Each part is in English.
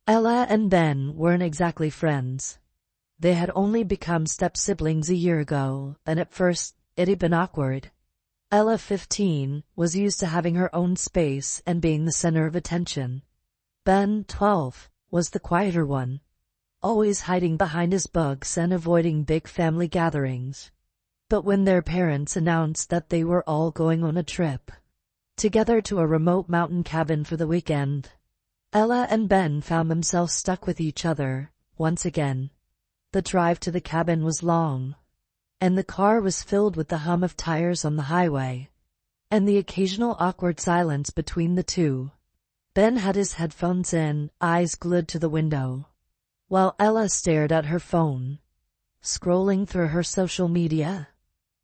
Ella and Ben weren't exactly friends. They had only become step-siblings a year ago, and at first it had been awkward. Ella, 15, was used to having her own space and being the center of attention. Ben, 12, was the quieter one, always hiding behind his books and avoiding big family gatherings. But when their parents announced that they were all going on a trip together to a remote mountain cabin for the weekend, Ella and Ben found themselves stuck with each other once again. The drive to the cabin was long, and the car was filled with the hum of tires on the highway, and the occasional awkward silence between the two. Ben had his headphones in, eyes glued to the window, while Ella stared at her phone, scrolling through her social media.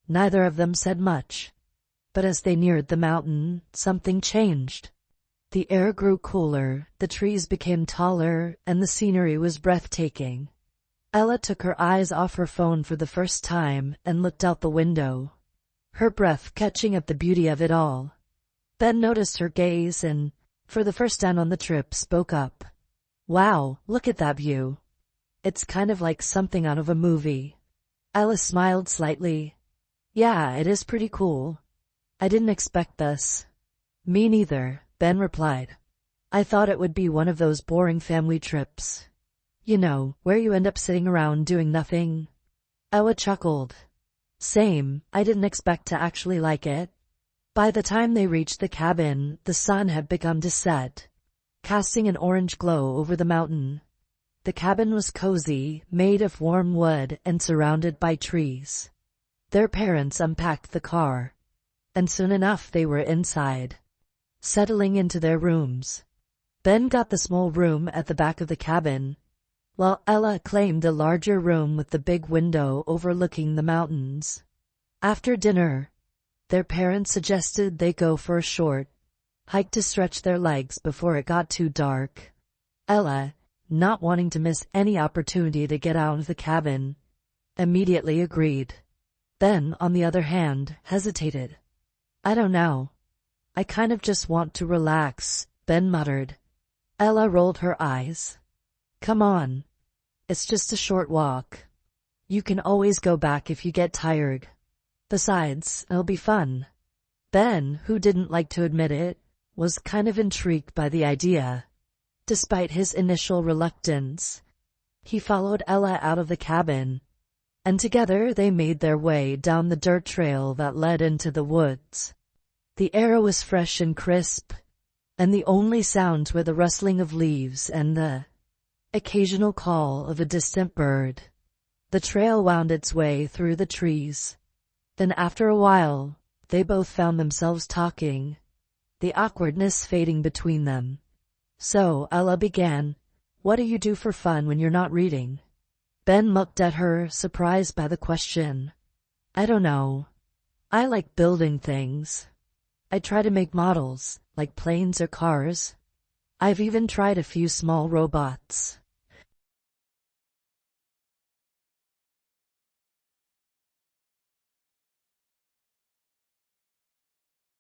Neither of them said much, but as they neared the mountain, something changed. The air grew cooler, the trees became taller, and the scenery was breathtaking. Ella took her eyes off her phone for the first time and looked out the window, her breath catching at the beauty of it all. Ben noticed her gaze and, for the first time on the trip, spoke up. "Wow, look at that view. It's kind of like something out of a movie." Ella smiled slightly. "Yeah, it is pretty cool. I didn't expect this." "Me neither," Ben replied. "I thought it would be one of those boring family trips. You know, where you end up sitting around doing nothing." Ella chuckled. "Same, I didn't expect to actually like it." By the time they reached the cabin, the sun had begun to set, casting an orange glow over the mountain. The cabin was cozy, made of warm wood and surrounded by trees. Their parents unpacked the car, and soon enough they were inside, settling into their rooms. Ben got the small room at the back of the cabin, while Ella claimed a larger room with the big window overlooking the mountains. After dinner, their parents suggested they go for a short hike to stretch their legs before it got too dark. Ella, not wanting to miss any opportunity to get out of the cabin, immediately agreed. Ben, on the other hand, hesitated. "I don't know. I kind of just want to relax," Ben muttered. Ella rolled her eyes. "Come on. It's just a short walk. You can always go back if you get tired. Besides, it'll be fun." Ben, who didn't like to admit it, was kind of intrigued by the idea. Despite his initial reluctance, he followed Ella out of the cabin, and together they made their way down the dirt trail that led into the woods. The air was fresh and crisp, and the only sounds were the rustling of leaves and the occasional call of a distant bird. The trail wound its way through the trees. Then after a while, they both found themselves talking, the awkwardness fading between them. "So," Ella began, "what do you do for fun when you're not reading?" Ben looked at her, surprised by the question. "I don't know. I like building things. I try to make models, like planes or cars. I've even tried a few small robots."